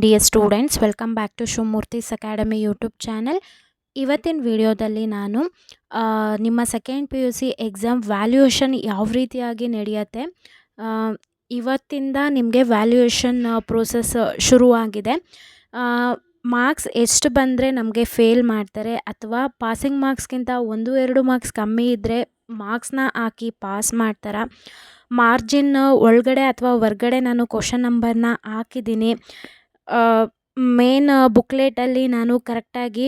Dear students, welcome back to Shivamurthy's academy YouTube channel. ಇವತ್ತಿನ ವಿಡಿಯೋದಲ್ಲಿ ನಾನು ನಿಮ್ಮ second P U C exam valuation ಯಾವ ರೀತಿಯಾಗಿ ನಡೆಯುತ್ತೆ, ಇವತ್ತಿಂದ ನಿಮಗೆ ವ್ಯಾಲ್ಯೂಯೇಷನ್ ಪ್ರೋಸೆಸ್ ಶುರುವಾಗಿದೆ. ಮಾರ್ಕ್ಸ್ ಎಷ್ಟು ಬಂದರೆ ನಮಗೆ ಫೇಲ್ ಮಾಡ್ತಾರೆ ಅಥವಾ ಪಾಸಿಂಗ್ ಮಾರ್ಕ್ಸ್ಗಿಂತ 1-2 ಮಾರ್ಕ್ಸ್ ಕಮ್ಮಿ ಇದ್ದರೆ ಮಾರ್ಕ್ಸ್ನ ಹಾಕಿ ಪಾಸ್ ಮಾಡ್ತಾರೆ. ಮಾರ್ಜಿನ್ ಒಳಗಡೆ ಅಥವಾ ಹೊರ್ಗಡೆ ನಾನು ಕ್ವಶನ್ ನಂಬರ್ನ ಹಾಕಿದ್ದೀನಿ. ಮೇನ್ ಬುಕ್ಲೆಟಲ್ಲಿ ನಾನು ಕರೆಕ್ಟಾಗಿ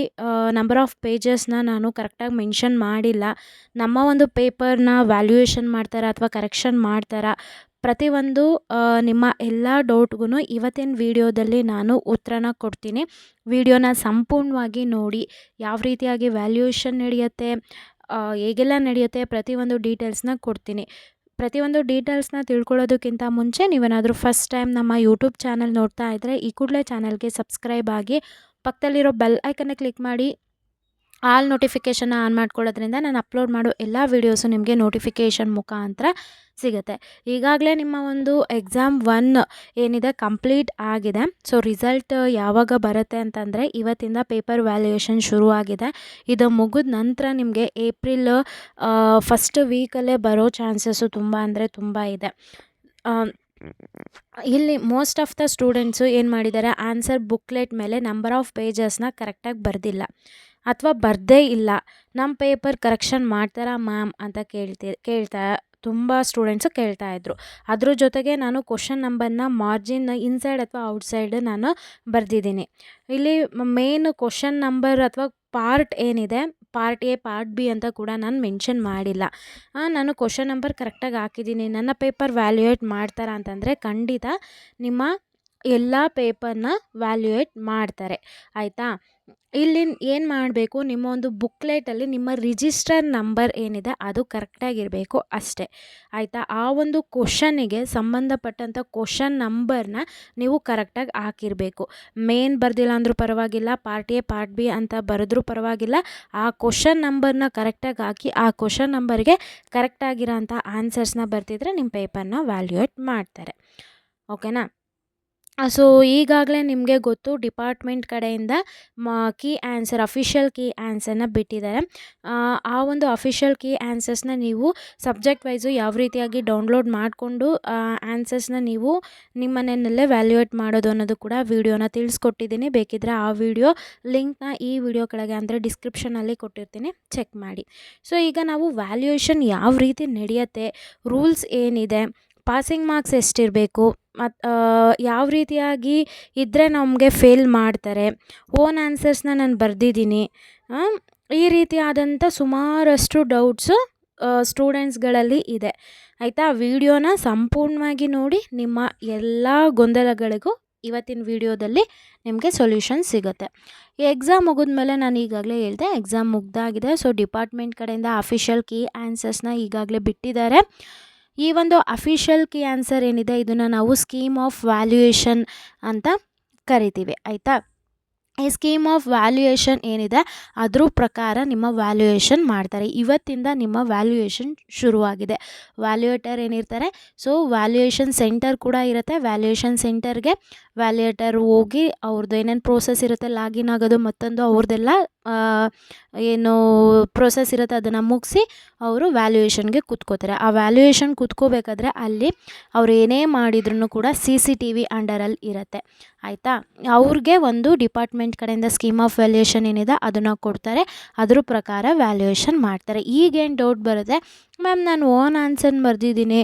ನಂಬರ್ ಆಫ್ ಪೇಜಸ್ನ ನಾನು ಕರೆಕ್ಟಾಗಿ ಮೆನ್ಷನ್ ಮಾಡಿಲ್ಲ. ನಮ್ಮ ಒಂದು ಪೇಪರ್ನ ವ್ಯಾಲ್ಯೂಯೇಷನ್ ಮಾಡ್ತಾರೆ ಅಥವಾ ಕರೆಕ್ಷನ್ ಮಾಡ್ತಾರೆ. ಪ್ರತಿಯೊಂದು ನಿಮ್ಮ ಎಲ್ಲ ಡೌಟ್ಗೂ ಇವತ್ತಿನ ವಿಡಿಯೋದಲ್ಲಿ ನಾನು ಉತ್ತರನ ಕೊಡ್ತೀನಿ. ವಿಡಿಯೋನ ಸಂಪೂರ್ಣವಾಗಿ ನೋಡಿ, ಯಾವ ರೀತಿಯಾಗಿ ವ್ಯಾಲ್ಯೂಯೇಷನ್ ನಡೆಯುತ್ತೆ, ಹೇಗೆಲ್ಲ ನಡೆಯುತ್ತೆ, ಪ್ರತಿಯೊಂದು ಡೀಟೇಲ್ಸ್ನ ಕೊಡ್ತೀನಿ. ಪ್ರತಿಯೊಂದು ಡೀಟೇಲ್ಸ್ನ ತಿಳ್ಕೊಳ್ಳೋದಕ್ಕಿಂತ ಮುಂಚೆ ನೀವೇನಾದರೂ ಫಸ್ಟ್ ಟೈಮ್ ನಮ್ಮ ಯೂಟ್ಯೂಬ್ ಚಾನಲ್ ನೋಡ್ತಾ ಇದ್ದರೆ ಈ ಕೂಡಲೇ ಚಾನಲ್ಗೆ ಸಬ್ಸ್ಕ್ರೈಬ್ ಆಗಿ ಪಕ್ಕದಲ್ಲಿರೋ ಬೆಲ್ ಐಕನ್ನ ಕ್ಲಿಕ್ ಮಾಡಿ ಆಲ್ ನೋಟಿಫಿಕೇಷನ್ನ ಆನ್ ಮಾಡ್ಕೊಳ್ಳೋದ್ರಿಂದ ನಾನು ಅಪ್ಲೋಡ್ ಮಾಡೋ ಎಲ್ಲ ವೀಡಿಯೋಸು ನಿಮಗೆ ನೋಟಿಫಿಕೇಷನ್ ಮುಖಾಂತರ ಸಿಗುತ್ತೆ. ಈಗಾಗಲೇ ನಿಮ್ಮ ಒಂದು ಎಕ್ಸಾಮ್ 1 ಏನಿದೆ ಕಂಪ್ಲೀಟ್ ಆಗಿದೆ. ಸೊ ರಿಸಲ್ಟ್ ಯಾವಾಗ ಬರುತ್ತೆ ಅಂತಂದರೆ ಇವತ್ತಿಂದ ಪೇಪರ್ ವ್ಯಾಲ್ಯೂಯೇಷನ್ ಶುರುವಾಗಿದೆ. ಇದು ಮುಗಿದ ನಂತರ ನಿಮಗೆ ಏಪ್ರಿಲ್ ಫಸ್ಟ್ ವೀಕಲ್ಲೇ ಬರೋ ಚಾನ್ಸಸ್ಸು ತುಂಬ ಅಂದರೆ ತುಂಬ ಇದೆ. ಇಲ್ಲಿ ಮೋಸ್ಟ್ ಆಫ್ ದ ಸ್ಟೂಡೆಂಟ್ಸು ಏನು ಮಾಡಿದ್ದಾರೆ, ಆನ್ಸರ್ ಬುಕ್ಲೆಟ್ ಮೇಲೆ ನಂಬರ್ ಆಫ್ ಪೇಜಸ್ನ ಕರೆಕ್ಟಾಗಿ ಬರೆದಿಲ್ಲ ಅಥವಾ ಬರದೇ ಇಲ್ಲ. ನಮ್ಮ ಪೇಪರ್ ಕರೆಕ್ಷನ್ ಮಾಡ್ತಾರಾ ಮ್ಯಾಮ್ ಅಂತ ಕೇಳ್ತಾ ತುಂಬ ಸ್ಟೂಡೆಂಟ್ಸು ಕೇಳ್ತಾಯಿದ್ರು. ಅದ್ರ ಜೊತೆಗೆ ನಾನು ಕ್ವಶನ್ ನಂಬರ್ನ ಮಾರ್ಜಿನ್ ಇನ್ಸೈಡ್ ಅಥವಾ ಔಟ್ಸೈಡ್ ನಾನು ಬರೆದಿದ್ದೀನಿ. ಇಲ್ಲಿ ಮೇನ್ ಕ್ವಶನ್ ನಂಬರ್ ಅಥವಾ ಪಾರ್ಟ್ ಏನಿದೆ, ಪಾರ್ಟ್ ಎ ಪಾರ್ಟ್ ಬಿ ಅಂತ ಕೂಡ ನಾನು ಮೆನ್ಷನ್ ಮಾಡಿಲ್ಲ. ನಾನು ಕ್ವಶನ್ ನಂಬರ್ ಕರೆಕ್ಟಾಗಿ ಹಾಕಿದ್ದೀನಿ. ನನ್ನ ಪೇಪರ್ ವ್ಯಾಲ್ಯೂಯೇಟ್ ಮಾಡ್ತಾರಾ ಅಂತಂದರೆ ಖಂಡಿತ ನಿಮ್ಮ ಎಲ್ಲ ಪೇಪರ್ನ ವ್ಯಾಲ್ಯೂಯೇಟ್ ಮಾಡ್ತಾರೆ, ಆಯಿತಾ. ಇಲ್ಲಿ ಏನು ಮಾಡಬೇಕು, ನಿಮ್ಮ ಒಂದು ಬುಕ್ಲೆಟಲ್ಲಿ ನಿಮ್ಮ ರಿಜಿಸ್ಟರ್ ನಂಬರ್ ಏನಿದೆ ಅದು ಕರೆಕ್ಟಾಗಿರಬೇಕು ಅಷ್ಟೇ, ಆಯಿತಾ. ಆ ಒಂದು ಕ್ವಶನಿಗೆ ಸಂಬಂಧಪಟ್ಟಂಥ ಕ್ವಶನ್ ನಂಬರ್ನ ನೀವು ಕರೆಕ್ಟಾಗಿ ಹಾಕಿರಬೇಕು. ಮೇನ್ ಬರೆದಿಲ್ಲ ಅಂದರೂ ಪರವಾಗಿಲ್ಲ, ಪಾರ್ಟ್ ಎ ಪಾರ್ಟ್ ಬಿ ಅಂತ ಬರೆದ್ರೂ ಪರವಾಗಿಲ್ಲ. ಆ ಕ್ವಶನ್ ನಂಬರ್ನ ಕರೆಕ್ಟಾಗಿ ಹಾಕಿ ಆ ಕ್ವಶನ್ ನಂಬರ್ಗೆ ಕರೆಕ್ಟಾಗಿರೋಂಥ ಆನ್ಸರ್ಸ್ನ ಬರ್ತಿದ್ರೆ ನಿಮ್ಮ ಪೇಪರ್ನ ವ್ಯಾಲ್ಯೂಯೇಟ್ ಮಾಡ್ತಾರೆ, ಓಕೆನಾ. ಸೊ ಈಗಾಗಲೇ ನಿಮಗೆ ಗೊತ್ತು, ಡಿಪಾರ್ಟ್ಮೆಂಟ್ ಕಡೆಯಿಂದ ಕೀ ಆನ್ಸರ್, ಅಫಿಷಿಯಲ್ ಕೀ ಆನ್ಸರ್ನ ಬಿಟ್ಟಿದ್ದಾರೆ. ಆ ಒಂದು ಅಫಿಷಿಯಲ್ ಕೀ ಆನ್ಸರ್ಸ್ನ ನೀವು ಸಬ್ಜೆಕ್ಟ್ ವೈಸು ಯಾವ ರೀತಿಯಾಗಿ ಡೌನ್ಲೋಡ್ ಮಾಡಿಕೊಂಡು ಆನ್ಸರ್ಸ್ನ ನೀವು ನಿಮ್ಮ ಮನೆಯಲ್ಲೇ ವ್ಯಾಲ್ಯೂಯೇಟ್ ಮಾಡೋದು ಅನ್ನೋದು ಕೂಡ ವಿಡಿಯೋನ ತಿಳಿಸ್ಕೊಟ್ಟಿದ್ದೀನಿ. ಬೇಕಿದ್ದರೆ ಆ ವಿಡಿಯೋ ಲಿಂಕ್ನ ಈ ವಿಡಿಯೋ ಕೆಳಗೆ ಅಂದರೆ ಡಿಸ್ಕ್ರಿಪ್ಷನಲ್ಲಿ ಕೊಟ್ಟಿರ್ತೀನಿ, ಚೆಕ್ ಮಾಡಿ. ಸೊ ಈಗ ನಾವು ವ್ಯಾಲ್ಯೂಯೇಷನ್ ಯಾವ ರೀತಿ ನಡೆಯುತ್ತೆ, ರೂಲ್ಸ್ ಏನಿದೆ, ಪಾಸಿಂಗ್ ಮಾರ್ಕ್ಸ್ ಎಷ್ಟಿರಬೇಕು, ಮತ್ತು ಯಾವ ರೀತಿಯಾಗಿ ಇದ್ದರೆ ನಮಗೆ ಫೇಲ್ ಮಾಡ್ತಾರೆ, ಓನ್ ಆನ್ಸರ್ಸ್ನ ನಾನು ಬರೆದಿದ್ದೀನಿ, ಈ ರೀತಿಯಾದಂಥ ಸುಮಾರಷ್ಟು ಡೌಟ್ಸು ಸ್ಟೂಡೆಂಟ್ಸ್ಗಳಲ್ಲಿ ಇದೆ, ಆಯಿತಾ. ವಿಡಿಯೋನ ಸಂಪೂರ್ಣವಾಗಿ ನೋಡಿ, ನಿಮ್ಮ ಎಲ್ಲ ಗೊಂದಲಗಳಿಗೂ ಇವತ್ತಿನ ವಿಡಿಯೋದಲ್ಲಿ ನಿಮಗೆ ಸೊಲ್ಯೂಷನ್ ಸಿಗುತ್ತೆ. ಈ ಎಕ್ಸಾಮ್ ಮುಗಿದ್ಮೇಲೆ ನಾನು ಈಗಾಗಲೇ ಹೇಳಿದೆ, ಎಕ್ಸಾಮ್ ಮುಗ್ದಾಗಿದೆ. ಸೊ ಡಿಪಾರ್ಟ್ಮೆಂಟ್ ಕಡೆಯಿಂದ ಅಫಿಷಿಯಲ್ ಕೀ ಆನ್ಸರ್ಸ್ನ ಈಗಾಗಲೇ ಬಿಟ್ಟಿದ್ದಾರೆ. ಈ ಒಂದು ಅಫಿಷಿಯಲ್ ಕೀ ಆನ್ಸರ್ ಏನಿದೆ ಇದನ್ನು ನಾವು ಸ್ಕೀಮ್ ಆಫ್ ವ್ಯಾಲ್ಯೂಯೇಷನ್ ಅಂತ ಕರಿತೀವಿ, ಆಯಿತಾ. ಈ ಸ್ಕೀಮ್ ಆಫ್ ವ್ಯಾಲ್ಯೂಯೇಷನ್ ಏನಿದೆ ಅದ್ರ ಪ್ರಕಾರ ನಿಮ್ಮ ವ್ಯಾಲ್ಯೂಯೇಷನ್ ಮಾಡ್ತಾರೆ. ಇವತ್ತಿಂದ ನಿಮ್ಮ ವ್ಯಾಲ್ಯೂಯೇಷನ್ ಶುರುವಾಗಿದೆ. ವ್ಯಾಲ್ಯೂಯೇಟರ್ ಏನಿರ್ತಾರೆ, ಸೊ ವ್ಯಾಲ್ಯೂಯೇಷನ್ ಸೆಂಟರ್ ಕೂಡ ಇರುತ್ತೆ. ವ್ಯಾಲ್ಯೂಯೇಷನ್ ಸೆಂಟರ್ಗೆ ವ್ಯಾಲ್ಯೂಯೇಟರ್ ಹೋಗಿ ಅವ್ರದ್ದು ಏನೇನು ಪ್ರೋಸೆಸ್ ಇರುತ್ತೆ, ಲಾಗಿನ್ ಆಗೋದು ಮತ್ತೊಂದು ಅವ್ರದ್ದೆಲ್ಲ ಏನು ಪ್ರೋಸೆಸ್ ಇರುತ್ತೆ ಅದನ್ನು ಮುಗಿಸಿ ಅವರು ವ್ಯಾಲ್ಯೂಯೇಷನ್ಗೆ ಕೂತ್ಕೋತಾರೆ. ಆ ವ್ಯಾಲ್ಯೂಯೇಷನ್ ಕೂತ್ಕೋಬೇಕಾದ್ರೆ ಅಲ್ಲಿ ಅವ್ರು ಏನೇ ಮಾಡಿದ್ರೂ ಕೂಡ CCTV ಅಂಡರಲ್ಲಿ ಇರುತ್ತೆ, ಆಯಿತಾ. ಅವ್ರಿಗೆ ಒಂದು ಡಿಪಾರ್ಟ್ಮೆಂಟ್ ಕಡೆಯಿಂದ ಸ್ಕೀಮ್ ಆಫ್ ವ್ಯಾಲ್ಯೂಯೇಷನ್ ಏನಿದೆ ಅದನ್ನು ಕೊಡ್ತಾರೆ. ಅದ್ರ ಪ್ರಕಾರ ವ್ಯಾಲ್ಯೂಯೇಷನ್ ಮಾಡ್ತಾರೆ. ಈಗೇನು ಡೌಟ್ ಬರುತ್ತೆ, ಮ್ಯಾಮ್ ನಾನು ಓನ್ ಆನ್ಸರ್ ಬರೆದಿದ್ದೀನಿ,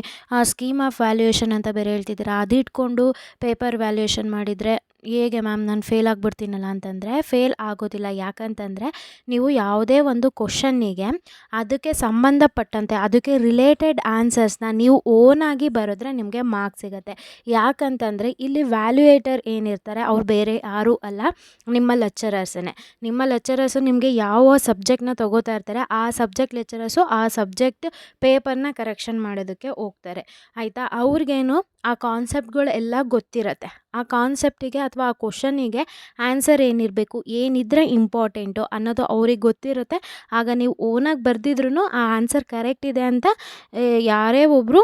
ಸ್ಕೀಮ್ ಆಫ್ ವ್ಯಾಲ್ಯೂಯೇಷನ್ ಅಂತ ಬೇರೆ ಹೇಳ್ತಿದ್ದೀರಾ, ಅದಿಟ್ಕೊಂಡು ಪೇಪರ್ ವ್ಯಾಲ್ಯೂಯೇಷನ್ ಮಾಡಿದರೆ ಹೇಗೆ ಮ್ಯಾಮ್, ನಾನು ಫೇಲ್ ಆಗಿಬಿಡ್ತೀನಲ್ಲ ಅಂತಂದರೆ ಫೇಲ್ ಆಗೋದಿಲ್ಲ. ಯಾಕಂತಂದರೆ ನೀವು ಯಾವುದೇ ಒಂದು ಕ್ವಶನ್ನಿಗೆ ಅದಕ್ಕೆ ಸಂಬಂಧಪಟ್ಟಂತೆ ಅದಕ್ಕೆ ರಿಲೇಟೆಡ್ ಆನ್ಸರ್ಸ್ನ ನೀವು ಓನಾಗಿ ಬರೆದ್ರೆ ನಿಮಗೆ ಮಾರ್ಕ್ಸ್ ಸಿಗುತ್ತೆ. ಯಾಕಂತಂದರೆ ಇಲ್ಲಿ ವ್ಯಾಲ್ಯೂಯೇಟರ್ ಏನಿರ್ತಾರೆ ಅವ್ರು ಬೇರೆ ಯಾರೂ ಅಲ್ಲ, ನಿಮ್ಮ ಲೆಕ್ಚರರ್ಸೇ. ನಿಮ್ಮ ಲೆಕ್ಚರರ್ಸು ನಿಮಗೆ ಯಾವ ಸಬ್ಜೆಕ್ಟ್ನ ತೊಗೋತಾ ಇರ್ತಾರೆ ಆ ಸಬ್ಜೆಕ್ಟ್ ಲೆಕ್ಚರರ್ಸು ಆ ಸಬ್ಜೆಕ್ಟ್ ಪೇಪರ್ನ ಕರೆಕ್ಷನ್ ಮಾಡೋದಕ್ಕೆ ಹೋಗ್ತಾರೆ, ಆಯಿತಾ. ಅವ್ರಿಗೇನು ಆ ಕಾನ್ಸೆಪ್ಟ್ಗಳು ಎಲ್ಲ ಗೊತ್ತಿರುತ್ತೆ. ಆ ಕಾನ್ಸೆಪ್ಟಿಗೆ ಅಥವಾ ಆ ಕ್ವಶನಿಗೆ ಆನ್ಸರ್ ಏನಿರಬೇಕು, ಏನಿದ್ರೆ ಇಂಪಾರ್ಟೆಂಟು ಅನ್ನೋದು ಅವ್ರಿಗೆ ಗೊತ್ತಿರುತ್ತೆ. ಆಗ ನೀವು ಓನಾಗಿ ಬರೆದಿದ್ರೂ ಆ ಆನ್ಸರ್ ಕರೆಕ್ಟ್ ಇದೆ ಅಂತ ಯಾರೇ ಒಬ್ಬರು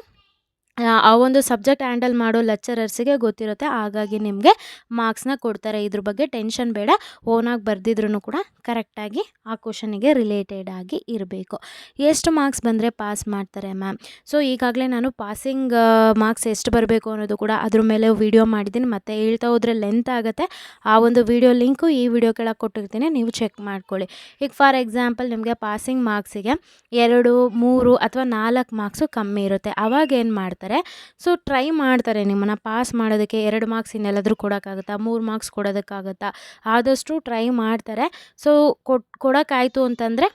ಆ ಒಂದು ಸಬ್ಜೆಕ್ಟ್ ಹ್ಯಾಂಡಲ್ ಮಾಡೋ ಲೆಕ್ಚರರ್ಸಿಗೆ ಗೊತ್ತಿರುತ್ತೆ. ಹಾಗಾಗಿ ನಿಮಗೆ ಮಾರ್ಕ್ಸ್‌ನ ಕೊಡ್ತಾರೆ. ಇದ್ರ ಬಗ್ಗೆ ಟೆನ್ಷನ್ ಬೇಡ. ಓನಾಗಿ ಬರೆದಿದ್ರೂ ಕೂಡ ಕರೆಕ್ಟಾಗಿ ಆ ಕ್ವೆಷನ್ನಿಗೆ ರಿಲೇಟೆಡ್ ಆಗಿ ಇರಬೇಕು. ಎಷ್ಟು ಮಾರ್ಕ್ಸ್ ಬಂದರೆ ಪಾಸ್ ಮಾಡ್ತಾರೆ ಮ್ಯಾಮ್? ಸೊ ಈಗಾಗಲೇ ನಾನು ಪಾಸಿಂಗ್ ಮಾರ್ಕ್ಸ್ ಎಷ್ಟು ಬರಬೇಕು ಅನ್ನೋದು ಕೂಡ ಅದ್ರ ಮೇಲೆ ವಿಡಿಯೋ ಮಾಡಿದ್ದೀನಿ. ಮತ್ತು ಹೇಳ್ತಾ ಹೋದರೆ ಲೆಂತ್ ಆಗುತ್ತೆ. ಆ ಒಂದು ವಿಡಿಯೋ ಲಿಂಕು ಈ ವಿಡಿಯೋ ಕೆಳಗೆ ಕೊಟ್ಟಿರ್ತೀನಿ, ನೀವು ಚೆಕ್ ಮಾಡ್ಕೊಳ್ಳಿ. ಈಗ ಫಾರ್ ಎಕ್ಸಾಂಪಲ್ ನಿಮಗೆ ಪಾಸಿಂಗ್ ಮಾರ್ಕ್ಸಿಗೆ 2, 3 ಅಥವಾ 4 ಮಾರ್ಕ್ಸು ಕಮ್ಮಿ ಇರುತ್ತೆ. ಆವಾಗ ಏನು ಮಾಡ್ತಾರೆ, ಸೊ ಟ್ರೈ ಮಾಡ್ತಾರೆ ನಿಮ್ಮನ್ನು ಪಾಸ್ ಮಾಡೋದಕ್ಕೆ. 2 ಮಾರ್ಕ್ಸ್ ಇನ್ನೆಲ್ಲಾದರೂ ಕೊಡೋಕ್ಕಾಗುತ್ತಾ, 3 ಮಾರ್ಕ್ಸ್ ಕೊಡೋದಕ್ಕಾಗುತ್ತಾ, ಆದಷ್ಟು ಟ್ರೈ ಮಾಡ್ತಾರೆ. ಸೊ ಕೊಡೋಕ್ಕಾಯ್ತು ಅಂತಂದರೆ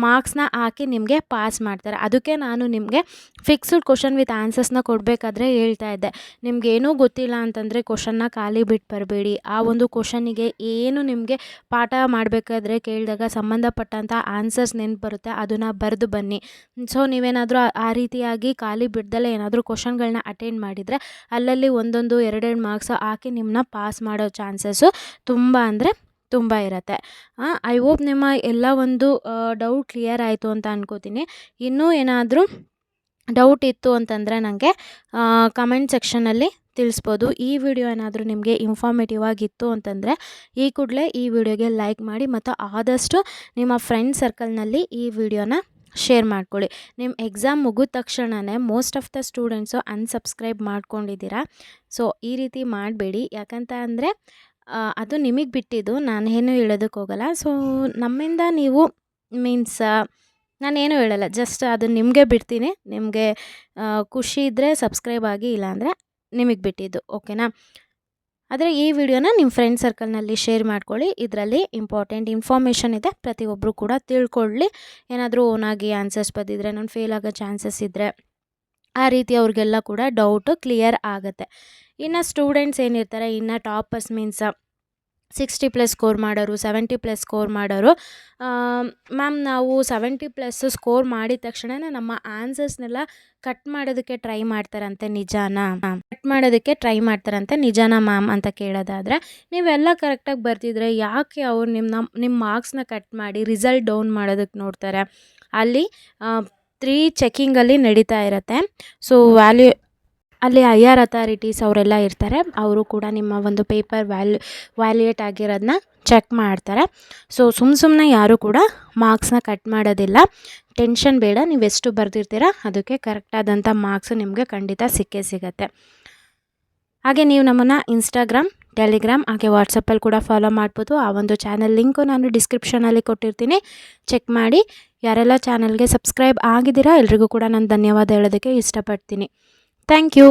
ಮಾರ್ಕ್ಸ್ನ ಹಾಕಿ ನಿಮಗೆ ಪಾಸ್ ಮಾಡ್ತಾರೆ. ಅದಕ್ಕೆ ನಾನು ನಿಮಗೆ ಫಿಕ್ಸ್ಡ್ ಕ್ವೆಷನ್ ವಿತ್ ಆನ್ಸರ್ಸ್ನ ಕೊಡಬೇಕಾದ್ರೆ ಹೇಳ್ತಾ ಇದ್ದೆ, ನಿಮಗೇನೂ ಗೊತ್ತಿಲ್ಲ ಅಂತಂದರೆ ಕ್ವೆಷನ್ನ ಖಾಲಿ ಬಿಟ್ಟು ಬರಬೇಡಿ. ಆ ಒಂದು ಕ್ವೆಷನ್ನಿಗೆ ಏನು ನಿಮಗೆ ಪಾಠ ಮಾಡಬೇಕಾದ್ರೆ ಕೇಳಿದಾಗ ಸಂಬಂಧಪಟ್ಟಂಥ ಆನ್ಸರ್ಸ್ ನೆನಪು ಬರುತ್ತೆ, ಅದನ್ನು ಬರೆದು ಬನ್ನಿ. ಸೊ ನೀವೇನಾದರೂ ಆ ರೀತಿಯಾಗಿ ಖಾಲಿ ಬಿಡ್ದಲೇ ಏನಾದರೂ ಕ್ವೆಷನ್ಗಳನ್ನ ಅಟೆಂಡ್ ಮಾಡಿದರೆ ಅಲ್ಲಲ್ಲಿ ಒಂದೊಂದು 2 ಮಾರ್ಕ್ಸ್ ಹಾಕಿ ನಿಮ್ಮನ್ನ ಪಾಸ್ ಮಾಡೋ ಚಾನ್ಸಸ್ಸು ತುಂಬ ಅಂದರೆ ತುಂಬ ಇರುತ್ತೆ. ಐ ಹೋಪ್ ನಿಮ್ಮ ಎಲ್ಲ ಒಂದು ಡೌಟ್ ಕ್ಲಿಯರ್ ಆಯಿತು ಅಂತ ಅನ್ಕೋತೀನಿ. ಇನ್ನೂ ಏನಾದರೂ ಡೌಟ್ ಇತ್ತು ಅಂತಂದರೆ ನನಗೆ ಕಮೆಂಟ್ ಸೆಕ್ಷನಲ್ಲಿ ತಿಳಿಸ್ಬೋದು. ಈ ವಿಡಿಯೋ ಏನಾದರೂ ನಿಮಗೆ ಇನ್ಫಾರ್ಮೇಟಿವ್ ಆಗಿತ್ತು ಅಂತಂದರೆ ಈ ಕೂಡಲೇ ಈ ವಿಡಿಯೋಗೆ ಲೈಕ್ ಮಾಡಿ ಮತ್ತು ಆದಷ್ಟು ನಿಮ್ಮ ಫ್ರೆಂಡ್ ಸರ್ಕಲ್ನಲ್ಲಿ ಈ ವಿಡಿಯೋನ ಶೇರ್ ಮಾಡ್ಕೊಳ್ಳಿ. ನಿಮ್ಮ ಎಕ್ಸಾಮ್ ಮುಗಿದ ತಕ್ಷಣವೇ most of the students unsubscribe ಮಾಡ್ಕೊಂಡಿದ್ದೀರಾ. ಸೊ ಈ ರೀತಿ ಮಾಡಬೇಡಿ. ಯಾಕಂತ ಅಂದರೆ ಅದು ನಿಮಗೆ ಬಿಟ್ಟಿದ್ದು, ನಾನೇನು ಹೇಳೋದಕ್ಕೆ ಹೋಗಲ್ಲ. ಸೊ ನಮ್ಮಿಂದ ನೀವು ಮೀನ್ಸ್ ನಾನೇನು ಹೇಳಲ್ಲ, ಜಸ್ಟ್ ಅದು ನಿಮಗೆ ಬಿಡ್ತೀನಿ. ನಿಮಗೆ ಖುಷಿ ಇದ್ದರೆ ಸಬ್ಸ್ಕ್ರೈಬ್ ಆಗಿ, ಇಲ್ಲಾಂದರೆ ನಿಮಗೆ ಬಿಟ್ಟಿದ್ದು, ಓಕೆನಾ? ಆದರೆ ಈ ವಿಡಿಯೋನ ನಿಮ್ಮ ಫ್ರೆಂಡ್ ಸರ್ಕಲ್ನಲ್ಲಿ ಶೇರ್ ಮಾಡ್ಕೊಳ್ಳಿ. ಇದರಲ್ಲಿ ಇಂಪಾರ್ಟೆಂಟ್ ಇನ್ಫಾರ್ಮೇಷನ್ ಇದೆ, ಪ್ರತಿಯೊಬ್ಬರು ಕೂಡ ತಿಳ್ಕೊಳ್ಳಿ. ಏನಾದರೂ ಓನಾಗಿ ಆನ್ಸರ್ಸ್ ಬಂದಿದ್ದರೆ, ನಾನು ಫೇಲ್ ಆಗೋ ಚಾನ್ಸಸ್ ಇದ್ದರೆ ಆ ರೀತಿ ಅವ್ರಿಗೆಲ್ಲ ಕೂಡ ಡೌಟು ಕ್ಲಿಯರ್ ಆಗುತ್ತೆ. ಇನ್ನು ಸ್ಟೂಡೆಂಟ್ಸ್ ಏನಿರ್ತಾರೆ, ಇನ್ನು ಟಾಪರ್ಸ್ ಮೀನ್ಸ್ 60+ ಸ್ಕೋರ್ ಮಾಡೋರು, 70+ ಸ್ಕೋರ್ ಮಾಡೋರು, ಮ್ಯಾಮ್ ನಾವು 70+ ಸ್ಕೋರ್ ಮಾಡಿದ ತಕ್ಷಣವೇ ನಮ್ಮ ಆನ್ಸರ್ಸ್ನೆಲ್ಲ ಕಟ್ ಮಾಡೋದಕ್ಕೆ ಟ್ರೈ ಮಾಡ್ತಾರಂತೆ, ನಿಜಾನಾ? ಕಟ್ ಮಾಡೋದಕ್ಕೆ ಟ್ರೈ ಮಾಡ್ತಾರಂತೆ, ನಿಜಾನಾ ಮ್ಯಾಮ್ ಅಂತ ಕೇಳೋದಾದರೆ, ನೀವೆಲ್ಲ ಕರೆಕ್ಟಾಗಿ ಬರ್ತಿದ್ರೆ ಯಾಕೆ ಅವ್ರು ನಿಮ್ಮ ಮಾರ್ಕ್ಸ್ನ ಕಟ್ ಮಾಡಿ ರಿಸಲ್ಟ್ ಡೌನ್ ಮಾಡೋದಕ್ಕೆ ನೋಡ್ತಾರೆ? ಅಲ್ಲಿ 3 ಚೆಕಿಂಗಲ್ಲಿ ನಡೀತಾ ಇರುತ್ತೆ. ಸೊ ಅಲ್ಲಿ ಹೈಯರ್ ಅಥಾರಿಟೀಸ್ ಅವರೆಲ್ಲ ಇರ್ತಾರೆ. ಅವರು ಕೂಡ ನಿಮ್ಮ ಒಂದು ಪೇಪರ್ ವ್ಯಾಲ್ಯೂಯೇಟ್ ಆಗಿರೋದನ್ನ ಚೆಕ್ ಮಾಡ್ತಾರೆ. ಸೊ ಸುಮ್ಮನೆ ಯಾರೂ ಕೂಡ ಮಾರ್ಕ್ಸ್ನ ಕಟ್ ಮಾಡೋದಿಲ್ಲ. ಟೆನ್ಷನ್ ಬೇಡ. ನೀವು ಎಷ್ಟು ಬರೆದಿರ್ತೀರ ಅದಕ್ಕೆ ಕರೆಕ್ಟಾದಂಥ ಮಾರ್ಕ್ಸು ನಿಮಗೆ ಖಂಡಿತ ಸಿಕ್ಕೇ ಸಿಗುತ್ತೆ. ಹಾಗೆ ನೀವು ನಮ್ಮನ್ನು ಇನ್ಸ್ಟಾಗ್ರಾಮ್, ಟೆಲಿಗ್ರಾಮ್ ಹಾಗೆ ವಾಟ್ಸಪ್ಪಲ್ಲಿ ಕೂಡ ಫಾಲೋ ಮಾಡ್ಬೋದು. ಆ ಒಂದು ಚಾನಲ್ ಲಿಂಕು ನಾನು ಡಿಸ್ಕ್ರಿಪ್ಷನಲ್ಲಿ ಕೊಟ್ಟಿರ್ತೀನಿ, ಚೆಕ್ ಮಾಡಿ. ಯಾರೆಲ್ಲ ಚಾನಲ್ಗೆ ಸಬ್ಸ್ಕ್ರೈಬ್ ಆಗಿದ್ದೀರಾ ಎಲ್ರಿಗೂ ಕೂಡ ನಾನು ಧನ್ಯವಾದ ಹೇಳೋದಕ್ಕೆ ಇಷ್ಟಪಡ್ತೀನಿ. Thank you.